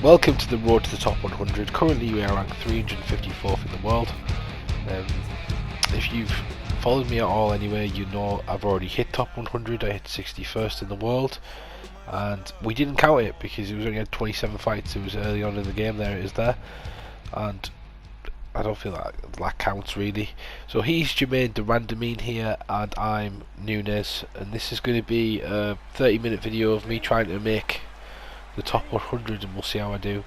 Welcome to the road to the top 100. Currently we are ranked 354th in the world. If you've followed me at all anyway, you know I've already hit top 100. I hit 61st in the world, and we didn't count it because it was only had 27 fights. It was early on in the game. There it is there, and I don't feel that counts really. So he's Jermaine the Randomine here, and I'm Nunes, and this is going to be a 30-minute video of me trying to make the top 100, and we'll see how I do.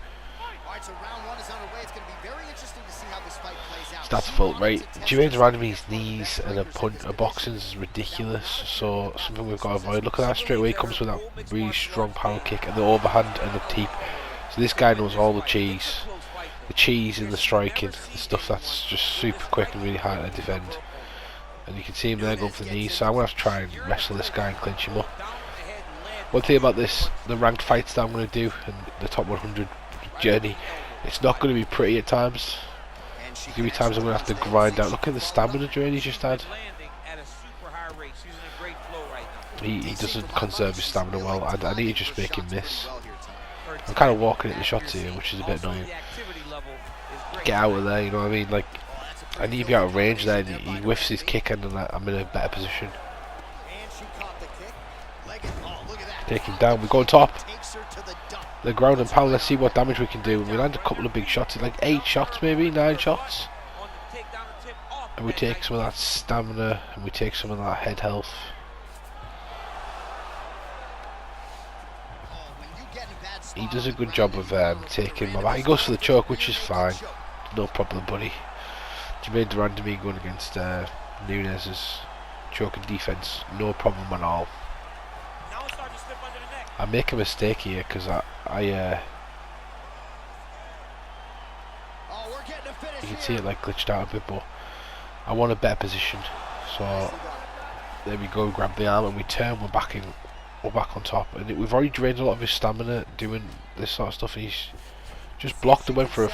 That's full, right? Jermaine's Randomine's knees and a boxing is ridiculous, so something we've got to avoid. Look at that, straight away he comes with that really strong power kick and the overhand and the teep. So this guy knows all the cheese and the striking, the stuff that's just super quick and really hard to defend. And you can see him there going for the knees, so I'm going to have to try and wrestle this guy and clinch him up. One thing about this, the ranked fights that I'm going to do and the top 100 journey, it's not going to be pretty at times. There's going to be times I'm going to have to grind out. Look at the stamina drain he's just had. He doesn't conserve his stamina well. I need to just make him miss. I'm kind of walking at the shots here, which is a bit annoying. Get out of there, you know what I mean? Like, I need to be out of range there, and he whiffs his kick and I'm in a better position. Take him down, we go on top. The ground and pound, let's see what damage we can do. We land a couple of big shots, like 8 shots maybe, 9 shots. And we take some of that stamina, and we take some of that head health. He does a good job of taking my back. He goes for the choke, which is fine. No problem, buddy. Jermaine the Randomine going against Nunes's choking defense. No problem at all. I make a mistake here because you can see it like glitched out a bit, but I want a better position. So there we go, grab the arm and we turn. We're back on top, and we've already drained a lot of his stamina doing this sort of stuff, and he's just blocked and went for a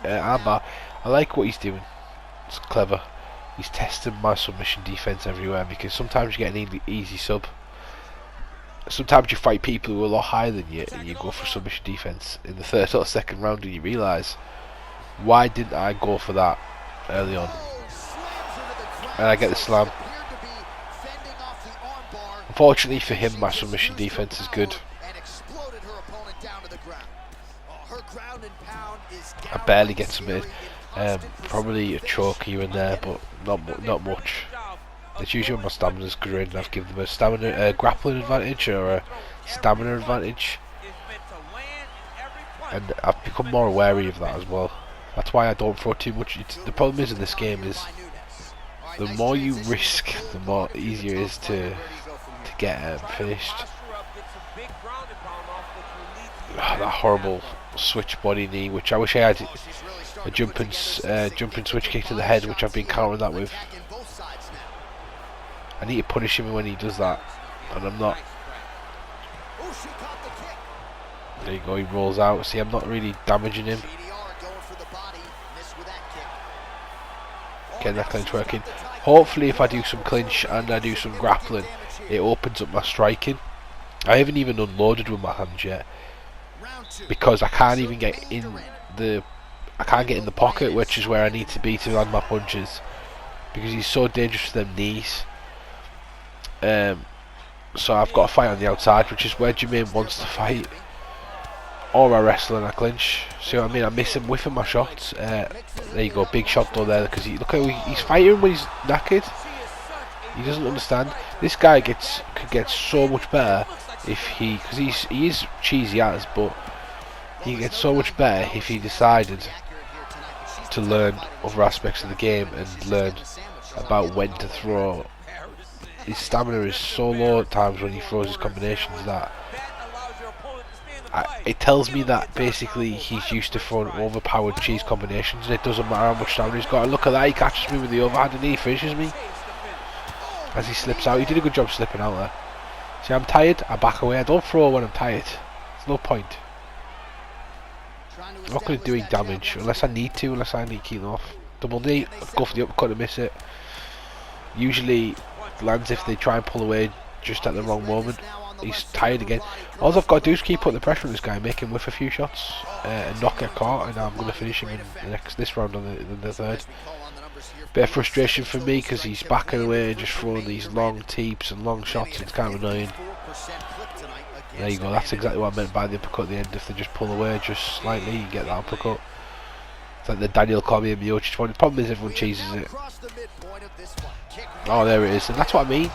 armbar. I like what he's doing. It's clever. He's testing my submission defense everywhere, because sometimes you get an easy sub. Sometimes you fight people who are a lot higher than you and you go for submission defense in the first or second round, and you realise, why didn't I go for that early on? And I get the slam. Unfortunately for him, my submission defense is good. I barely get submitted. Probably a choke here and there, but not much. It's usually when my stamina's good and I've given them a grappling advantage or a stamina advantage, and I've become more wary of that as well. That's why I don't throw too much. The problem is in this game is the more you risk, the more easier it is to get finished. That horrible switch body knee, which I wish I had a jumping switch kick to the head, which I've been countering that with. I need to punish him when he does that, and I'm not. There you go, he rolls out. See, I'm not really damaging him. Getting that clinch working. Hopefully if I do some clinch and I do some grappling, it opens up my striking. I haven't even unloaded with my hands yet, because I can't even get in the pocket, which is where I need to be to land my punches, because he's so dangerous with them knees. So I've got to fight on the outside, which is where Jermaine wants to fight, or I wrestle and I clinch. See what I mean? I miss him whiffing my shots. There you go, big shot though there, because look how he's fighting when he's knackered. He doesn't understand. This guy could get so much better if because he is cheesy as, but he gets so much better if he decided to learn other aspects of the game and learn about when to throw. His stamina is so low at times when he throws his combinations that it tells me that basically he's used to throwing overpowered cheese combinations, and it doesn't matter how much stamina he's got. And look at that, he catches me with the overhand and he finishes me as he slips out. He did a good job slipping out there. See, I'm tired, I back away. I don't throw when I'm tired. There's no point. I'm not going to do any damage unless I need to keep them off. Double knee, go for the uppercut and miss it. Usually lands if they try and pull away just at the wrong moment. he's tired again. All I've got to do is keep putting the pressure on this guy, make him whiff a few shots, and not get caught, and I'm going to finish him in this round on the third. Bit of frustration for me because he's backing away and just throwing these long teeps and long shots. It's kind of annoying. There you go, that's exactly what I meant by the uppercut at the end. If they just pull away just slightly, you get that uppercut. It's like the Daniel Cormier Miocic one. The problem is everyone chases it. Oh, there it is, and that's what I mean.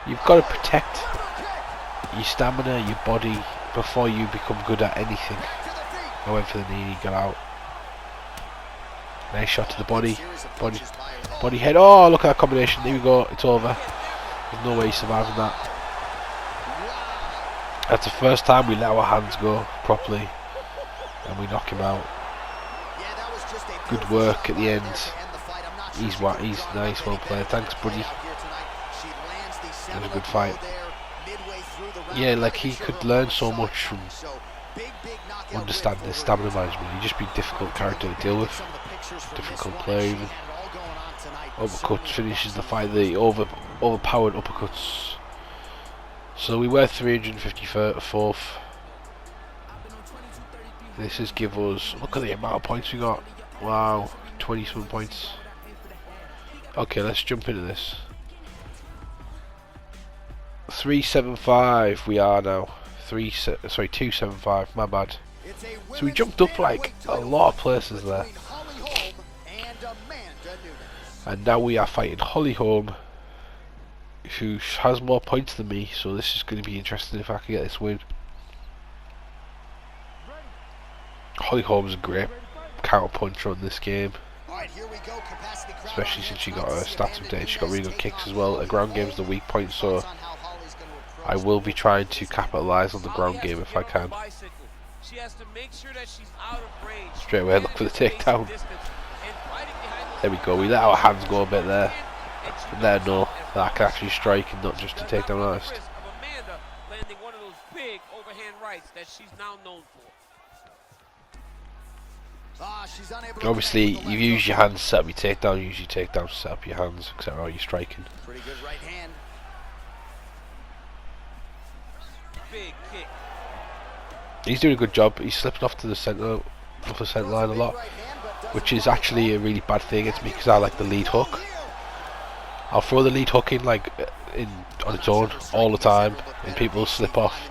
You've got to protect your stamina, your body, before you become good at anything. I went for the knee, he got out. Nice shot to the body head. Oh, look at that combination. There we go, it's over. There's no way he's surviving that. That's the first time we let our hands go properly and we knock him out. Good work at the end. He's nice, well played. Thanks, buddy. That was a good fight. Yeah, like he could learn so much from understanding his stamina management. He'd just be a difficult character to deal with. Difficult player even. Uppercuts finishes the fight, the overpowered uppercuts. So we were 354th. This is give us, look at the amount of points we got. Wow, 20-some points. Okay, let's jump into this. 375 we are now. 275, my bad. So we jumped up like a lot of places there. And now we are fighting Holly Holm, who has more points than me, so this is going to be interesting if I can get this win. Holly Holm's a great counter puncher on this game, especially since she got her stats updated. She got really good kicks as well. The ground game's the weak point, so I will be trying to capitalise on the ground game if I can. Straight away look for the takedown. There we go, we let our hands go a bit there. And there know that I can actually strike and not just to take down artist. Obviously, you use your hands to set up your takedown, use your takedown to set up your hands, etc. You're striking. Pretty good right hand. He's doing a good job. He's slipping off to the centre, off the centre line a lot, which is actually a really bad thing against me because I like the lead hook. I'll throw the lead hook in like on its own all the time, and people slip off.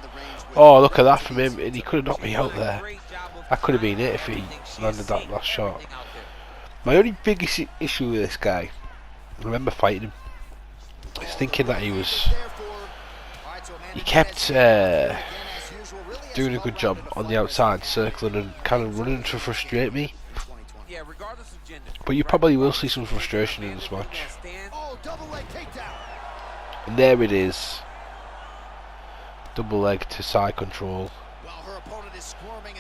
Oh, look at that from him, and he could have knocked me out there. That could have been it if he landed that last shot. My only biggest issue with this guy, I remember fighting him, is thinking that he kept doing a good job on the outside, circling and kind of running to frustrate me. But you probably will see some frustration in this match. And there it is. Double leg to side control.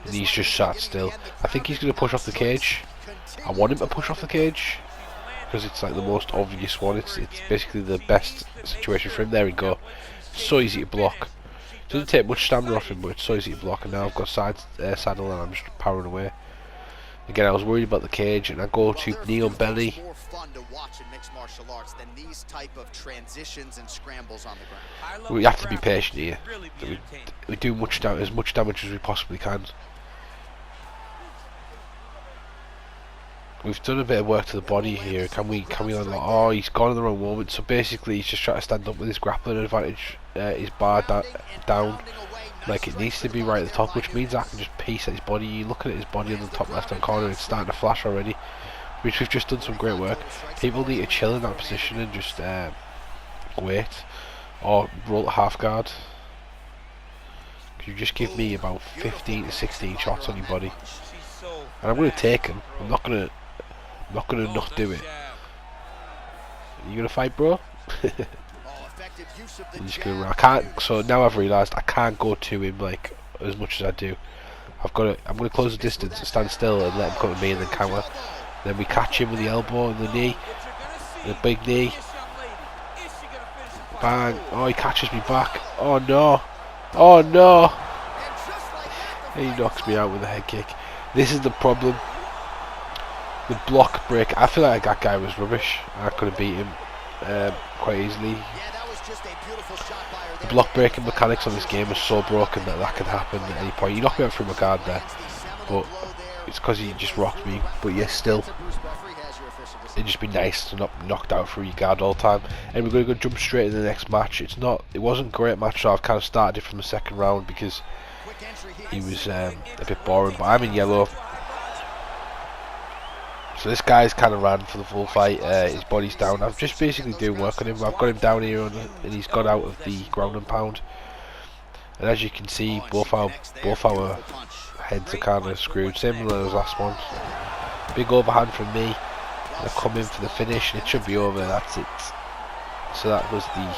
And he's just sat still. I think he's going to push off the cage. I want him to push off the cage because it's like the most obvious one. It's basically the best situation for him. There we go. So easy to block. Doesn't take much stamina off him, but it's so easy to block. And now I've got saddle and I'm just powering away. Again, I was worried about the cage, and I go to knee on belly. We have to be patient here. We do as much damage as we possibly can. We've done a bit of work to the body here. Can we unlock? Oh, he's gone in the wrong moment. So basically, he's just trying to stand up with his grappling advantage. His bar down. Like it needs to be right at the top, which means I can just piece at his body. You look at his body in the top left hand corner, it's starting to flash already, which we've just done some great work. People need to chill in that position and just wait or roll to half guard. You just give me about 15 to 16 shots on your body, and I'm going to take him. I'm not going to not do it. Are you going to fight, bro? I'm just gonna, I can't. So now I've realised I can't go to him like as much as I do. I'm gonna close the distance and stand still and let him come to me and then counter. Then we catch him with the elbow and the knee, the big knee. Bang! Oh, he catches me back. Oh no! Oh no! He knocks me out with a head kick. This is the problem. The block break. I feel like that guy was rubbish. I could have beat him quite easily. The block breaking mechanics on this game are so broken that that can happen at any point. You knocked me out through my guard there, but it's because he just rocked me. But yeah, still, it'd just be nice to not be knocked out through your guard all the time. And we're going to go jump straight into the next match. It wasn't a great match, so I've kind of started it from the second round because he was a bit boring. But I'm in yellow. So this guy's kind of ran for the full fight. His body's down. I'm just basically doing work on him. I've got him down here and he's got out of the ground and pound. And as you can see, both our heads are kind of screwed. Similar as last one. Big overhand from me. And I come in for the finish and it should be over. That's it. So that was the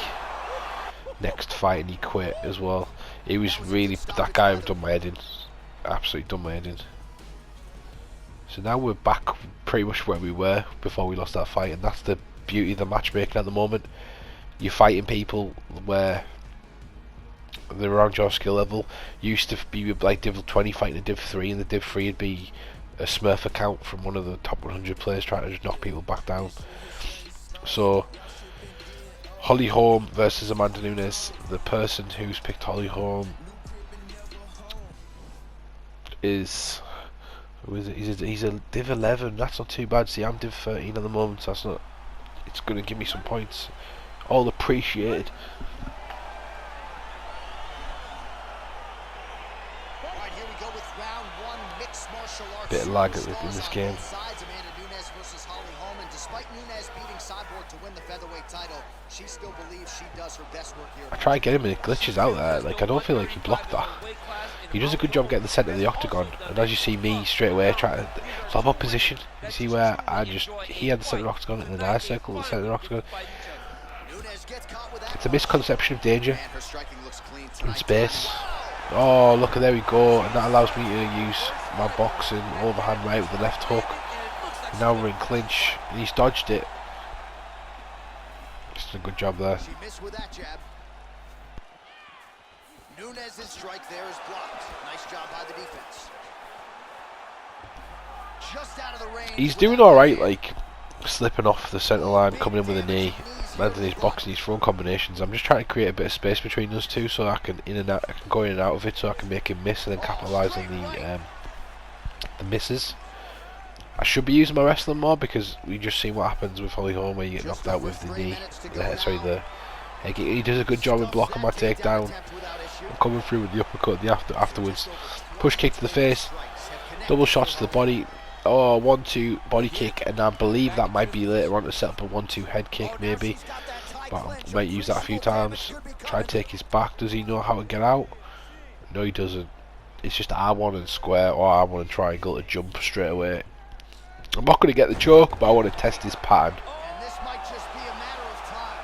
next fight and he quit as well. He was really, that guy done my head in. Absolutely done my head in. So now we're back pretty much where we were before we lost that fight, and that's the beauty of the matchmaking at the moment. You're fighting people where they're around your skill level. You used to be like Div 20 fighting a Div 3, and the Div 3 would be a Smurf account from one of the top 100 players trying to just knock people back down. So Holly Holm versus Amanda Nunes. The person who's picked Holly Holm is... Who is it? He's a Div 11. That's not too bad. See, I'm Div 13 at the moment, so that's not. It's going to give me some points. All appreciated. Right, here we go with round one, mixed martial arts. Bit of lag in this game. She still believes she does her best work here. I try to get him and it glitches out there. Like, I don't feel like he blocked that. He does a good job getting the centre of the octagon, and as you see me straight away trying to flop up position. You see where he had the centre of the octagon and then I circled the centre of the octagon. It's a misconception of danger in space. Oh, look, there we go, and that allows me to use my boxing overhand right with the left hook. And now we're in clinch, and he's dodged it. Just a good job there. She missed with that jab. Nunes' strike there is blocked. Nice job by the defense. Just out of the range. He's doing alright, like slipping off the centre line, coming in with a knee, landing his boxing, his front combinations. I'm just trying to create a bit of space between us two so I can go in and out of it so I can make him miss and then capitalise on the misses. I should be using my wrestling more because we just see what happens with Holly Holm when you get knocked out with the knee. He does a good job of blocking my takedown. I'm coming through with the uppercut afterwards. Push kick to the face, double shots to the body. Oh, 1-2 body kick, and I believe that might be later on to set up a 1-2 head kick maybe. But I might use that a few times. Try to take his back. Does he know how to get out? No, he doesn't. It's just R1 and square or R1 and triangle to jump straight away. I'm not going to get the choke, but I want to test his pattern. And this might just be a matter of time.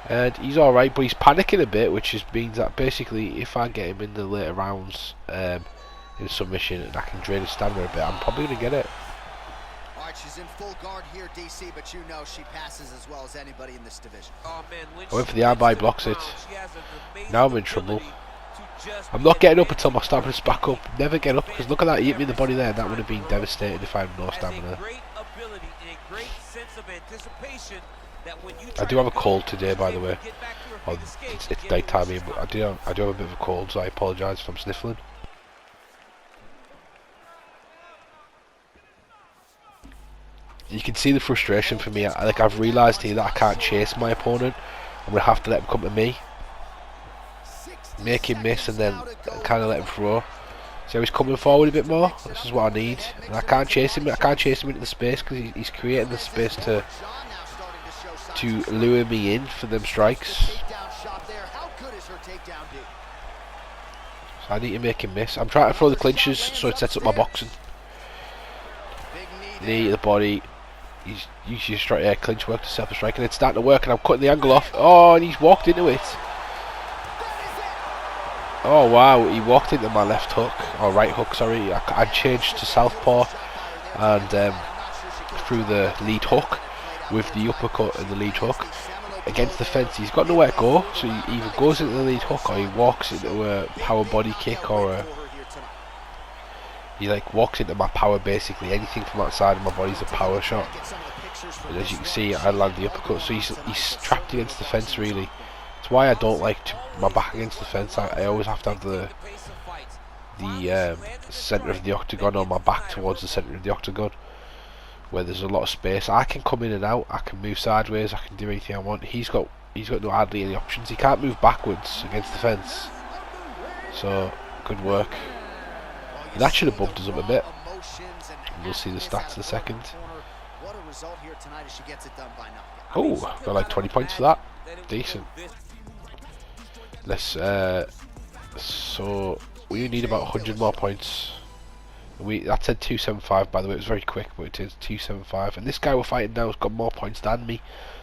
And he's alright, but he's panicking a bit, which means that basically if I get him in the later rounds in submission and I can drain his stamina a bit, I'm probably going to get it. Alright, she's in full guard here, DC, but you know she passes as well as anybody in this division. I went for the arm bar, he blocks it. Now I'm in trouble. I'm not getting up until my stamina's back up. Never get up, because look at that, he hit me in the body there, and that would have been devastating if I had no stamina. I do have a cold today, by the way. Well, it's night time here, but I do have a bit of a cold, so I apologise if I'm sniffling. You can see the frustration for me. I've realised here that I can't chase my opponent. I'm going to have to let him come to me. Make him miss and then kind of let him throw. So he's coming forward a bit more. This is what I need. And I can't chase him. I can't chase him into the space because he's creating the space to lure me in for them strikes. So I need to make him miss. I'm trying to throw the clinches so it sets up my boxing. Knee to the body. He's usually clinch work to set up a strike, and it's starting to work, and I'm cutting the angle off. Oh, and he's walked into it. Oh wow, he walked into my left hook, or right hook, sorry. I changed to southpaw and through the lead hook with the uppercut and the lead hook against the fence. He's got nowhere to go, so he either goes into the lead hook or he walks into a power body kick or He like walks into my power basically. Anything from outside of my body's a power shot. And as you can see, I land the uppercut. So he's trapped against the fence really. That's why I don't like my back against the fence. I always have to have the centre of the octagon or my back towards the centre of the octagon, where there's a lot of space. I can come in and out. I can move sideways. I can do anything I want. He's got no hardly any options. He can't move backwards against the fence. So good work. And that should have bumped us up a bit. And we'll see the stats in a second. Oh, got like 20 points for that. Decent. Let's so we need about 100 more points. That said 275 by the way. It was very quick, but it is 275. And this guy we're fighting now has got more points than me,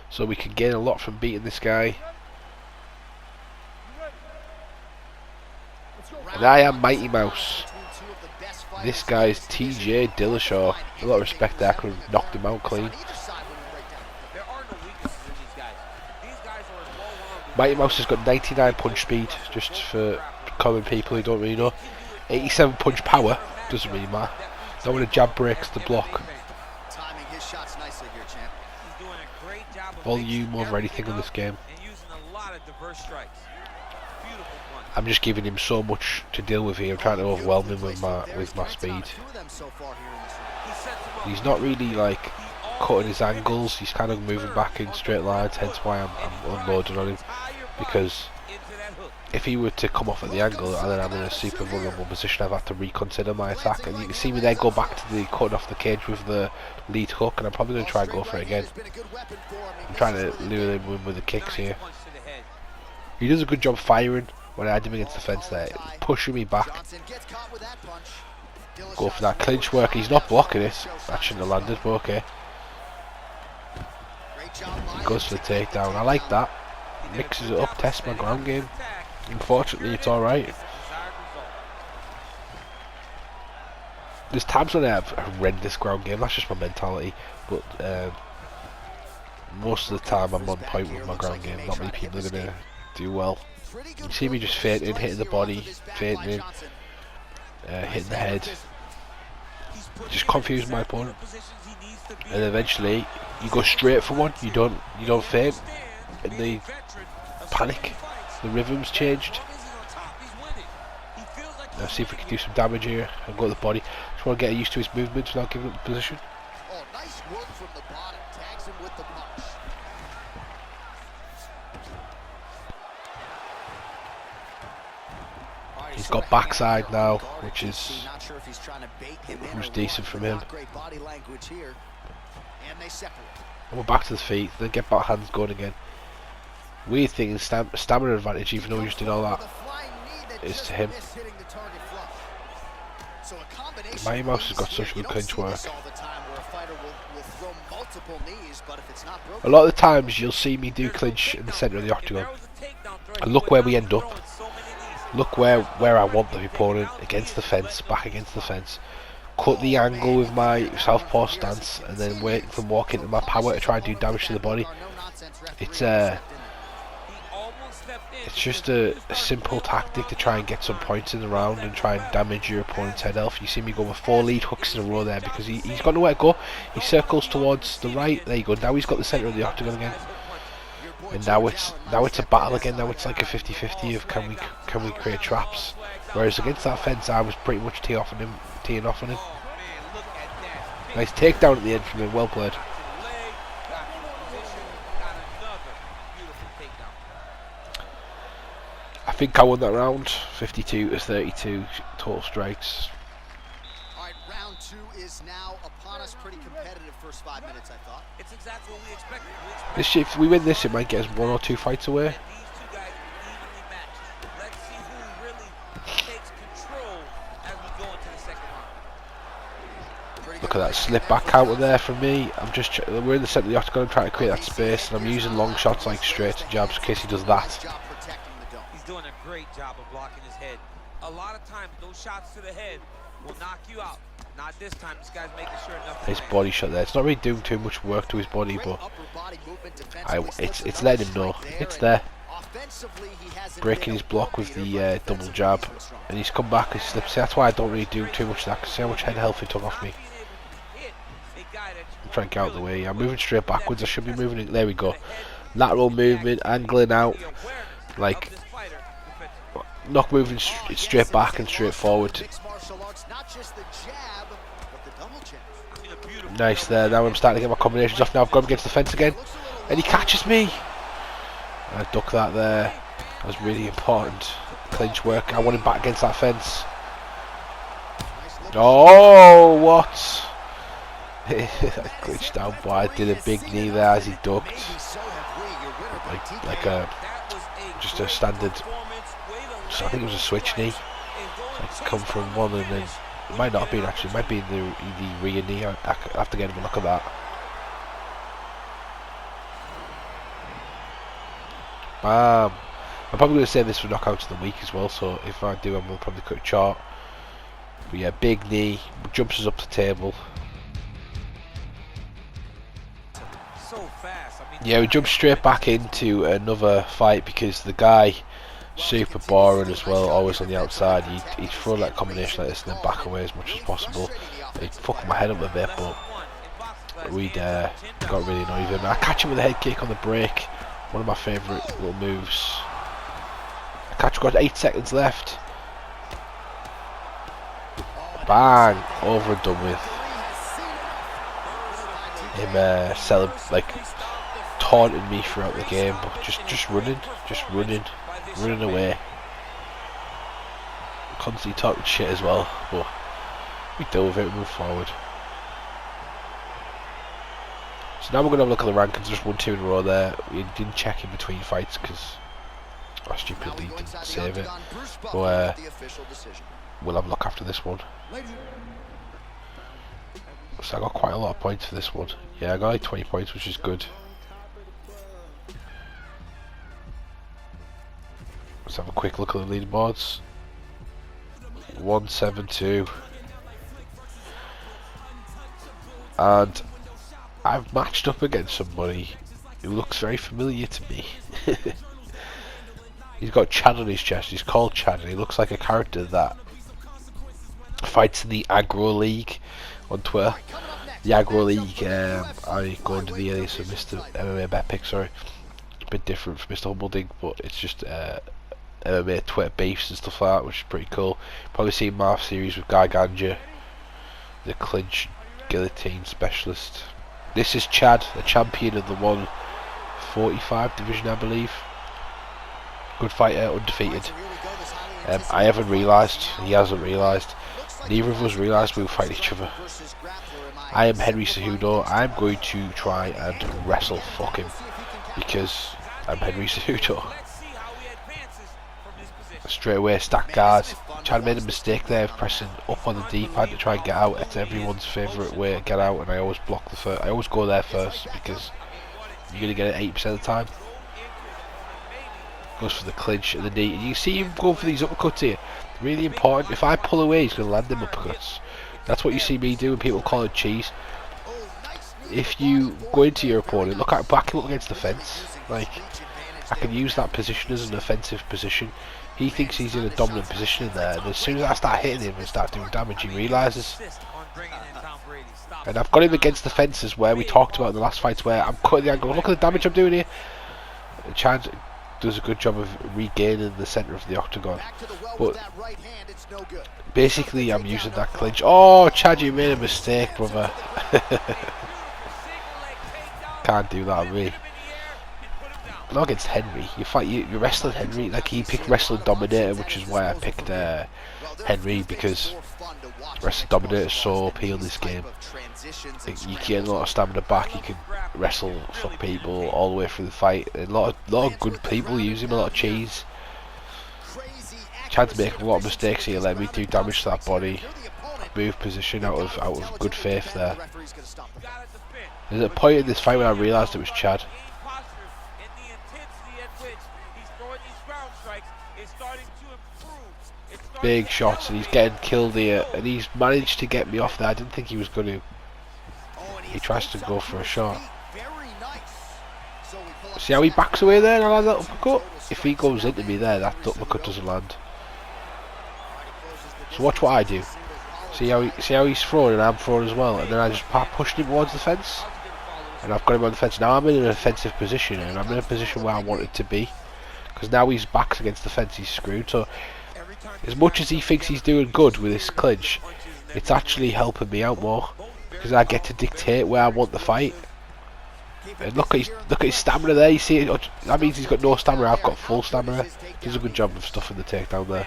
so we can gain a lot from beating this guy. And I am Mighty Mouse. This guy's TJ Dillashaw. A lot of respect there. I could have knocked him out clean. Mighty Mouse has got 99 punch speed, just for common people who don't really know. 87 punch power, doesn't really matter. Not when a jab breaks the block. Volume over anything in this game. I'm just giving him so much to deal with here. I'm trying to overwhelm him with my speed. He's not really like cutting his angles. He's kind of moving back in straight lines. Hence why I'm unloading on him, because if he were to come off at the angle and then I'm in a super vulnerable position, I've had to reconsider my attack. And you can see me there go back to the cutting off the cage with the lead hook, and I'm probably going to try and go for it again. I'm trying to lure him in with the kicks here. He does a good job firing when I had him against the fence there, pushing me back. Go for that clinch work. He's not blocking it. That shouldn't have landed, but okay. He goes for the takedown. I like that. Mixes it up, tests my ground game. Unfortunately, it's alright. There's times when I have a horrendous ground game. That's just my mentality. But most of the time, I'm on point with my ground game. Not many people are going to do well. You see me just fainting, hitting the body, fainting, hitting the head. Just confuse my opponent. And eventually, you go straight for one. You don't faint, and they panic. The rhythm's changed. Now see if we can do some damage here and go to the body. Just want to get used to his movements without giving up the position. Oh, nice work from the bottom. Tags him with the punch. He's got backside now, which is decent from him. And we're back to the feet. Then get back hands going again. Weird thing is stamina advantage, even though we just did all that, is to him. Mighty Mouse has got such good clinch work. A lot of the times you'll see me do clinch in the centre of the octagon. And look where we end up. Look where I want the opponent, against the fence, back against the fence. Cut the angle with my southpaw stance, and then wait for them walk into my power to try and do damage to the body. It's just a simple tactic to try and get some points in the round and try and damage your opponent's head health. You see me go with 4 lead hooks in a row there because he's got nowhere to go. He circles towards the right. There you go. Now he's got the centre of the octagon again. And now it's a battle again. Now it's like a 50-50 of can we create traps. Whereas against that fence, I was pretty much teeing off on him. Nice takedown at the end from him. Well played. I think I won that round. 52-32 total strikes. Alright, round 2 is now upon us. Pretty competitive first 5 minutes, I thought. It's exactly what we expected. If we win this, it might get us 1 or 2 fights away. Let's see who really takes control as we go into the second round. Look at that slip back counter there from me. We're in the centre of the octagon. I'm trying to create that space, and I'm using long shots like straight jabs in case he does that. Doing a great job of blocking his head. A lot of times those shots to the head will knock you out. Not this time. This guy's making sure nothing. His body shot there. It's not really doing too much work to his body, but it's letting him know it's there. breaking his block with the double jab, and he's come back and slipped. See, that's why I don't really do too much of that, because see how much head health he took off me. I'm trying to get out of the way. I'm moving straight backwards. I should be moving it. There we go. Lateral movement, angling out, like not moving straight back and straight forward. Nice there. Now I'm starting to get my combinations off. Now I've got him against the fence again, and he catches me. I duck that there. That was really important. Clinch work. I want him back against that fence. Oh, what? I glitched out, but I did a big knee there as he ducked. Like a just a standard. I think it was a switch knee. So I come from one and then it might not have been actually. It might be the rear knee. I have to get him a look at that. Bam. I'm probably going to say this for knockouts of the week as well, so if I do, I'm going to probably cut a chart. But yeah, big knee, jumps us up the table. So fast. I mean, yeah, we jump straight back into another fight because the guy, super boring as well, always on the outside. He'd throw that combination like this and then back away as much as possible. He'd fuck my head up a bit, but we'd got really annoyed with him. I catch him with a head kick on the break. One of my favourite little moves. I catch, got 8 seconds left. Bang! Over and done with. Him like taunting me throughout the game, but just running away. Constantly talking shit as well, but we deal with it and move forward. So now we're going to have a look at the rankings. Just 1, 2 in a row there. We didn't check in between fights because I stupidly didn't save it. But we'll have a look after this one. So I got quite a lot of points for this one. Yeah, I got like 20 points, which is good. Let's have a quick look at the leaderboards. 172. And I've matched up against somebody who looks very familiar to me. He's got Chad on his chest. He's called Chad, and he looks like a character that fights in the Aggro League on Twitter. The Aggro League, I go under the alias of Mr. MMA Betpick, sorry. It's a bit different from Mr. Humbleding, but it's just MMA Twitter beefs and stuff like that, which is pretty cool. Probably seen Marv's series with Guy Ganja, the clinch guillotine specialist. This is Chad, a champion of the 145 division, I believe. Good fighter, undefeated. I haven't realised, he hasn't realised. Neither of us realised we would fight each other. I am Henry Cejudo. I'm going to try and wrestle fuck him because I'm Henry Cejudo. Straight away, stack guard. Chad made a mistake there of pressing up on the D-pad to try and get out. It's everyone's favourite way to get out, and I always block the first. I always go there first because you're going to get it 80% of the time. Goes for the clinch and the knee. And you see him go for these uppercuts here. Really important. If I pull away, he's going to land them uppercuts. That's what you see me do, and people call it cheese. If you go into your opponent, look at back him up against the fence. Like, I can use that position as an offensive position. He thinks he's in a dominant position in there, and as soon as I start hitting him and start doing damage, he realises. And I've got him against the fences where we talked about in the last fights, where I'm cutting the angle. Look at the damage I'm doing here. And Chad does a good job of regaining the centre of the octagon. But basically, I'm using that clinch. Oh, Chad, you made a mistake, brother. Can't do that on me. Not against Henry. You're wrestling Henry. Like, he picked Wrestling Dominator, which is why I picked Henry, because Wrestling Dominator is so OP in this game. You get a lot of stamina back. You can wrestle fuck people all the way through the fight. And a lot of good people use him. A lot of cheese. Chad's making a lot of mistakes here. Let me do damage to that body. Move position out of good faith there. There's a point in this fight when I realised it was Chad. Big shots, and he's getting killed here, and he's managed to get me off there. I didn't think he was going to. He tries to go for a shot. See how he backs away there and I land that uppercut? If he goes into me there, that uppercut doesn't land. So watch what I do. See how he's throwing and I'm throwing as well, and then I just push him towards the fence, and I've got him on the fence. Now I'm in an offensive position, and I'm in a position where I want it to be, because now his back's against the fence, he's screwed. So as much as he thinks he's doing good with this clinch, it's actually helping me out more, because I get to dictate where I want the fight. And look at his stamina there. You see it? That means he's got no stamina. I've got full stamina. He does a good job of stuffing the takedown there.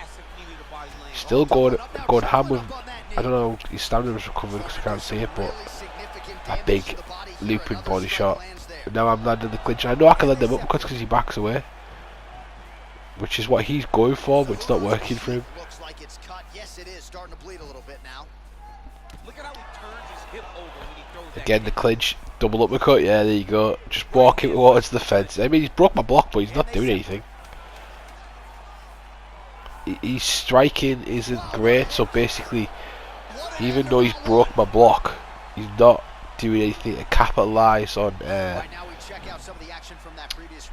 Still going ham with, I don't know, his stamina was recovering because I can't see it, but a big looping body shot. And now I'm landing the clinch. I know I can land them up because he backs away, which is what he's going for, but it's not working for him. Looks like it's cut. Yes, it is starting to bleed a little bit now. Look at how he turns his hip over when he throws that. Again, the clinch, double uppercut. Yeah, there you go. Just walking towards the fence. I mean, he's broke my block, but he's not doing anything. His striking isn't great, so basically, even though he's broke my block, he's not doing anything to capitalise on.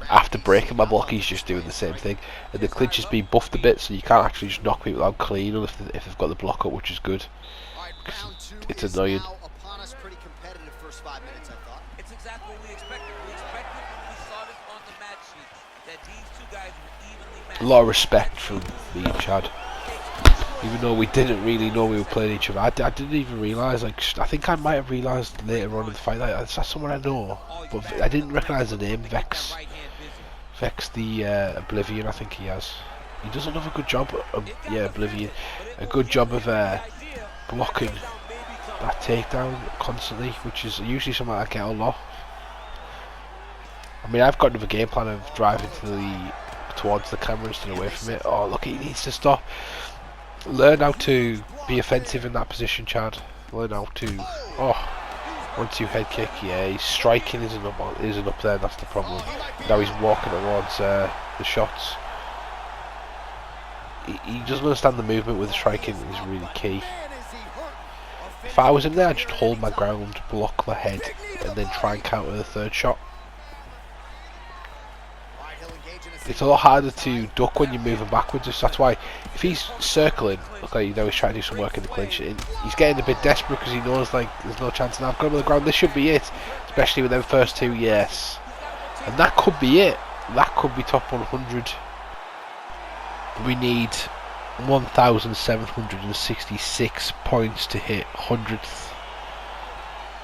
After breaking my block, he's just doing the same thing, and the clinch has been buffed a bit, so you can't actually just knock people out clean if they've got the block up, which is good. It's annoying. It's exactly what we expected. We expected when we saw this on the match sheet that these two guys were evenly matched. A lot of respect from me and Chad, even though we didn't really know we were playing each other. I didn't even realise, like, I think I might have realised later on in the fight that that's someone I know, but I didn't recognise the name. Vex the Oblivion, I think he has. He does another good job, yeah, Oblivion, a good job of blocking that takedown constantly, which is usually something I get a lot. I mean, I've got another game plan of driving towards the camera instead of away from it. Oh, look, he needs to stop. Learn how to be offensive in that position, Chad. Learn how to. Oh, 1-2 head kick. Yeah, his striking isn't up there. That's the problem. Now he's walking towards the shots. He doesn't understand the movement with the striking. Is really key. If I was in there, I'd just hold my ground, block my head, and then try and counter the third shot. It's a lot harder to duck when you're moving backwards. So that's why, if he's circling, look, like, you know, he's trying to do some work in the clinch, he's getting a bit desperate because he knows, like, there's no chance now. I've got him on the ground. This should be it, especially with them first two. Yes, and that could be it. That could be top 100. We need 1,766 points to hit 100th.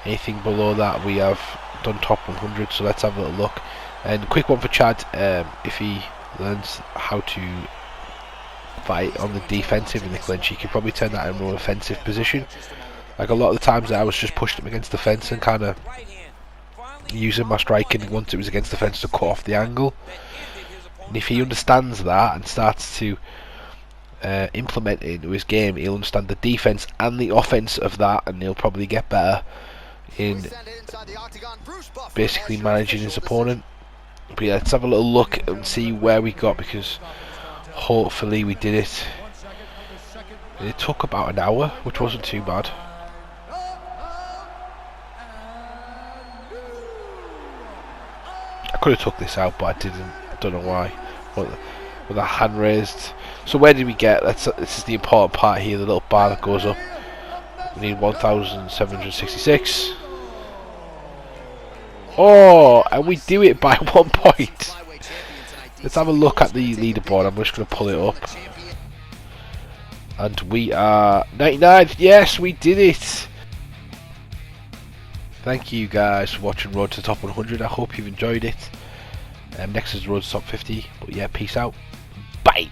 Anything below that, we have done top 100. So let's have a little look. And quick one for Chad, if he learns how to fight on the defensive in the clinch, he could probably turn that in a more offensive position. Like a lot of the times that I was just pushing him against the fence and kind of using my striking once it was against the fence to cut off the angle. And if he understands that and starts to implement it into his game, he'll understand the defense and the offense of that, and he'll probably get better in basically managing his opponent. But yeah, let's have a little look and see where we got, because hopefully we did it. It took about an hour, which wasn't too bad. I could have took this out, but I didn't. I don't know why. With a hand raised. So where did we get? This is the important part here, the little bar that goes up. We need 1,766. Oh, and we do it by 1 point. Let's have a look at the leaderboard. I'm just going to pull it up. And we are 99. Yes, we did it. Thank you guys for watching Road to Top 100. I hope you've enjoyed it. Next is Road to Top 50. But yeah, peace out. Bye.